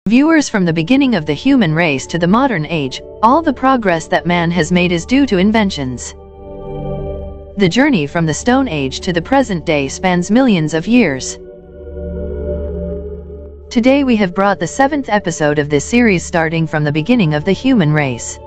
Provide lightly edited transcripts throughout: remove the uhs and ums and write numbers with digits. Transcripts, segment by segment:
Viewers, from the beginning of the human race to the modern age, all the progress that man has made is due to inventions. The journey from the Stone Age to the present day spans millions of years. Today we have brought the 7th episode of this series, starting from the beginning of the human race.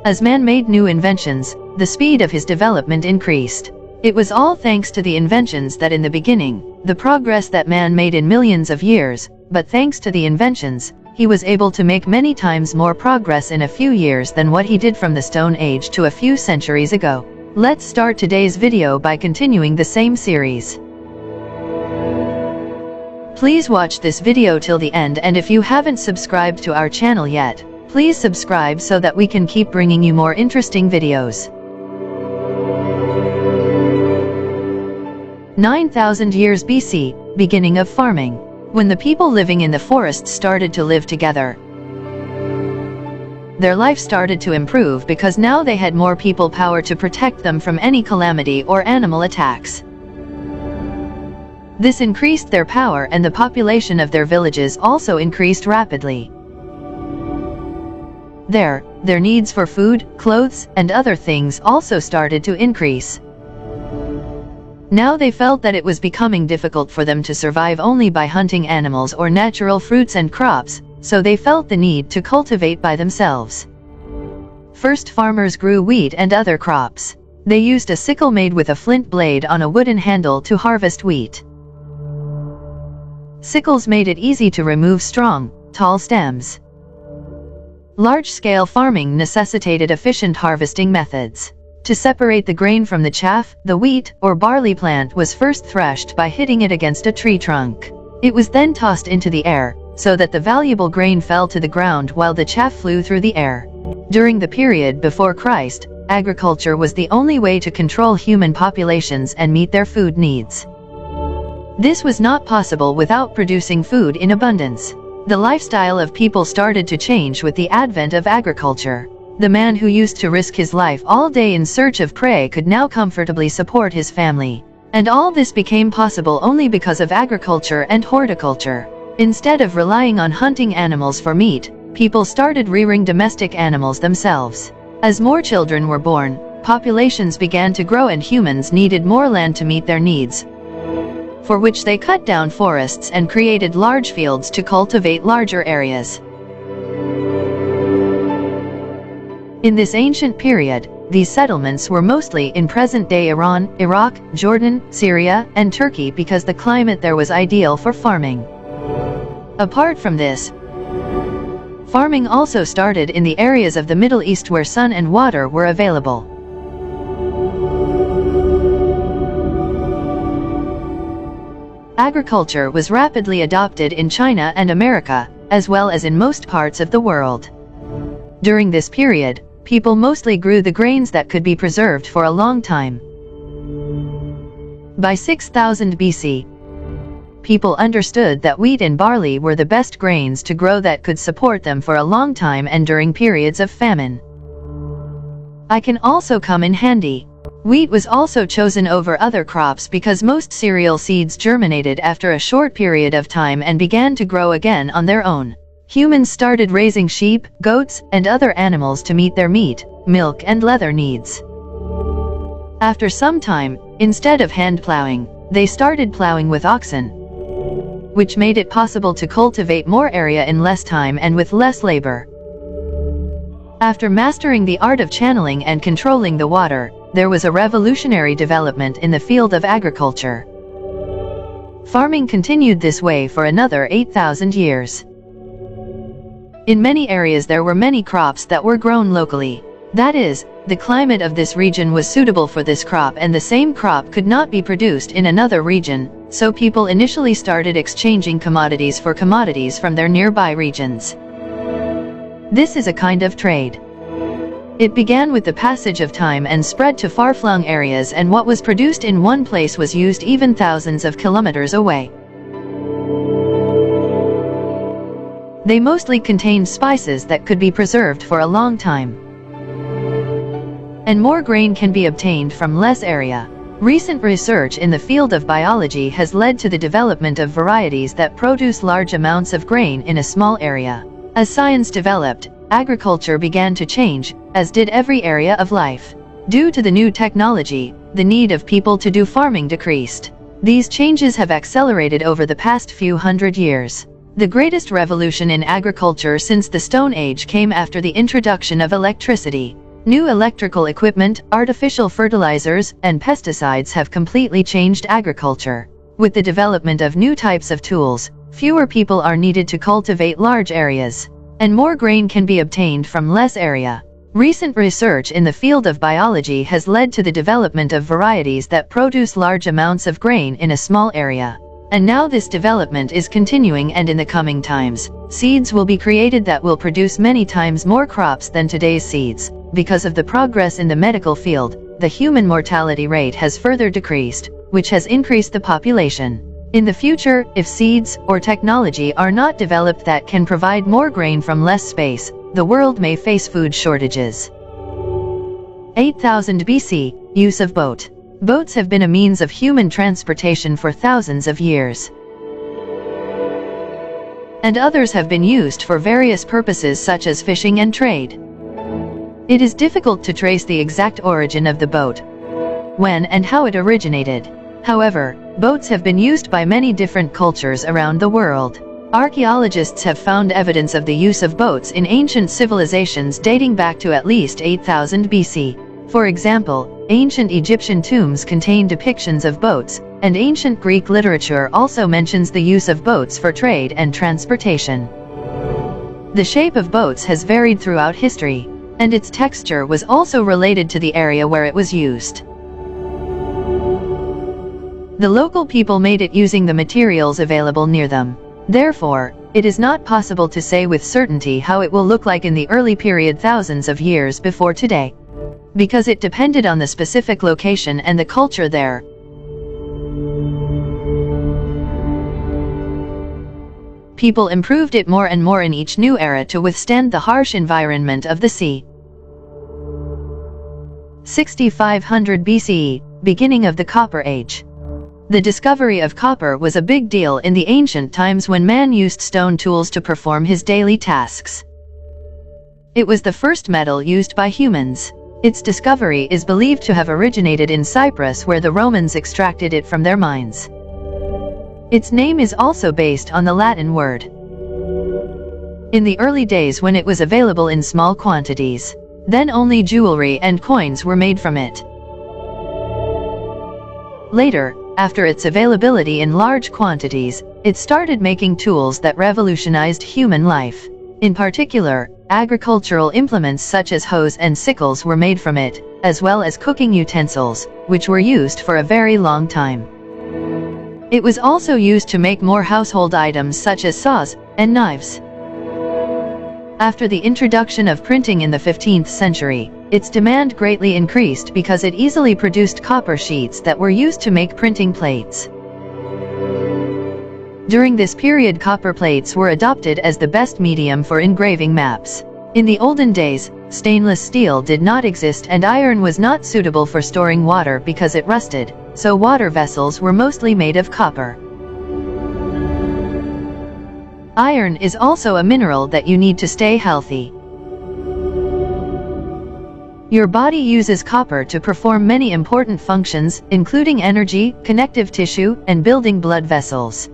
As man made new inventions, the speed of his development increased. It was all thanks to the inventions that in the beginning, the progress that man made in millions of years, but thanks to the inventions, he was able to make many times more progress in a few years than what he did from the Stone Age to a few centuries ago. Let's start today's video by continuing the same series. Please watch this video till the end, and if you haven't subscribed to our channel yet, please subscribe so that we can keep bringing you more interesting videos. 9,000 years BC, beginning of farming. When the people living in the forests started to live together, their life started to improve because now they had more people power to protect them from any calamity or animal attacks. This increased their power, and the population of their villages also increased rapidly. Their needs for food, clothes, and other things also started to increase. Now they felt that it was becoming difficult for them to survive only by hunting animals or natural fruits and crops, so they felt the need to cultivate by themselves. First, farmers grew wheat and other crops. They used a sickle made with a flint blade on a wooden handle to harvest wheat. Sickles made it easy to remove strong, tall stems. Large-scale farming necessitated efficient harvesting methods. To separate the grain from the chaff, the wheat or barley plant was first threshed by hitting it against a tree trunk. It was then tossed into the air, so that the valuable grain fell to the ground while the chaff flew through the air. During the period before Christ, agriculture was the only way to control human populations and meet their food needs. This was not possible without producing food in abundance. The lifestyle of people started to change with the advent of agriculture. The man who used to risk his life all day in search of prey could now comfortably support his family. And all this became possible only because of agriculture and horticulture. Instead of relying on hunting animals for meat, people started rearing domestic animals themselves. As more children were born, populations began to grow, and humans needed more land to meet their needs, for which they cut down forests and created large fields to cultivate larger areas. In this ancient period, these settlements were mostly in present-day Iran, Iraq, Jordan, Syria, and Turkey because the climate there was ideal for farming. Apart from this, farming also started in the areas of the Middle East where sun and water were available. Agriculture was rapidly adopted in China and America, as well as in most parts of the world. During this period, people mostly grew the grains that could be preserved for a long time. By 6000 BC, people understood that wheat and barley were the best grains to grow that could support them for a long time and during periods of famine. I can also come in handy. Wheat was also chosen over other crops because most cereal seeds germinated after a short period of time and began to grow again on their own. Humans started raising sheep, goats, and other animals to meet their meat, milk, and leather needs. After some time, instead of hand plowing, they started plowing with oxen, which made it possible to cultivate more area in less time and with less labor. After mastering the art of channeling and controlling the water, there was a revolutionary development in the field of agriculture. Farming continued this way for another 8,000 years. In many areas there were many crops that were grown locally. That is, the climate of this region was suitable for this crop, and the same crop could not be produced in another region, so people initially started exchanging commodities for commodities from their nearby regions. This is a kind of trade. It began with the passage of time and spread to far-flung areas, and what was produced in one place was used even thousands of kilometers away. They mostly contained spices that could be preserved for a long time. And more grain can be obtained from less area. Recent research in the field of biology has led to the development of varieties that produce large amounts of grain in a small area. As science developed, agriculture began to change, as did every area of life. Due to the new technology, the need of people to do farming decreased. These changes have accelerated over the past few hundred years. The greatest revolution in agriculture since the Stone Age came after the introduction of electricity. New electrical equipment, artificial fertilizers, and pesticides have completely changed agriculture. With the development of new types of tools, fewer people are needed to cultivate large areas, and more grain can be obtained from less area. Recent research in the field of biology has led to the development of varieties that produce large amounts of grain in a small area. And now this development is continuing, and in the coming times, seeds will be created that will produce many times more crops than today's seeds. Because of the progress in the medical field, the human mortality rate has further decreased, which has increased the population. In the future, if seeds or technology are not developed that can provide more grain from less space, the world may face food shortages. 8000 BC, use of boat. Boats have been a means of human transportation for thousands of years. And others have been used for various purposes such as fishing and trade. It is difficult to trace the exact origin of the boat, when and how it originated. However, boats have been used by many different cultures around the world. Archaeologists have found evidence of the use of boats in ancient civilizations dating back to at least 8000 BC. For example, ancient Egyptian tombs contain depictions of boats, and ancient Greek literature also mentions the use of boats for trade and transportation. The shape of boats has varied throughout history, and its texture was also related to the area where it was used. The local people made it using the materials available near them. Therefore, it is not possible to say with certainty how it will look like in the early period thousands of years before today, because it depended on the specific location and the culture there. People improved it more and more in each new era to withstand the harsh environment of the sea. 6500 BCE, beginning of the Copper Age. The discovery of copper was a big deal in the ancient times when man used stone tools to perform his daily tasks. It was the first metal used by humans. Its discovery is believed to have originated in Cyprus, where the Romans extracted it from their mines. Its name is also based on the Latin word. In the early days when it was available in small quantities, then only jewelry and coins were made from it. Later, after its availability in large quantities, it started making tools that revolutionized human life. In particular, agricultural implements such as hoes and sickles were made from it, as well as cooking utensils, which were used for a very long time. It was also used to make more household items such as saws and knives. After the introduction of printing in the 15th century, its demand greatly increased because it easily produced copper sheets that were used to make printing plates. During this period, copper plates were adopted as the best medium for engraving maps. In the olden days, stainless steel did not exist and iron was not suitable for storing water because it rusted, so water vessels were mostly made of copper. Iron is also a mineral that you need to stay healthy. Your body uses copper to perform many important functions, including energy, connective tissue, and building blood vessels.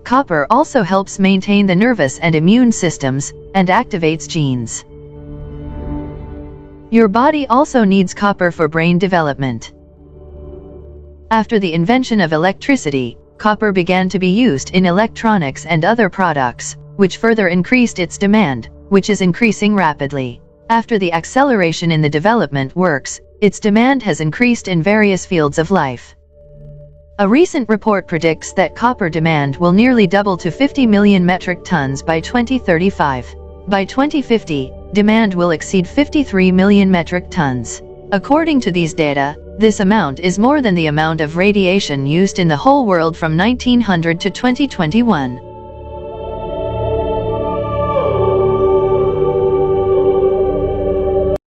Copper also helps maintain the nervous and immune systems, and activates genes. Your body also needs copper for brain development. After the invention of electricity, copper began to be used in electronics and other products, which further increased its demand, which is increasing rapidly. After the acceleration in the development works, its demand has increased in various fields of life. A recent report predicts that copper demand will nearly double to 50 million metric tons by 2035. By 2050, demand will exceed 53 million metric tons. According to these data, this amount is more than the amount of radiation used in the whole world from 1900 to 2021.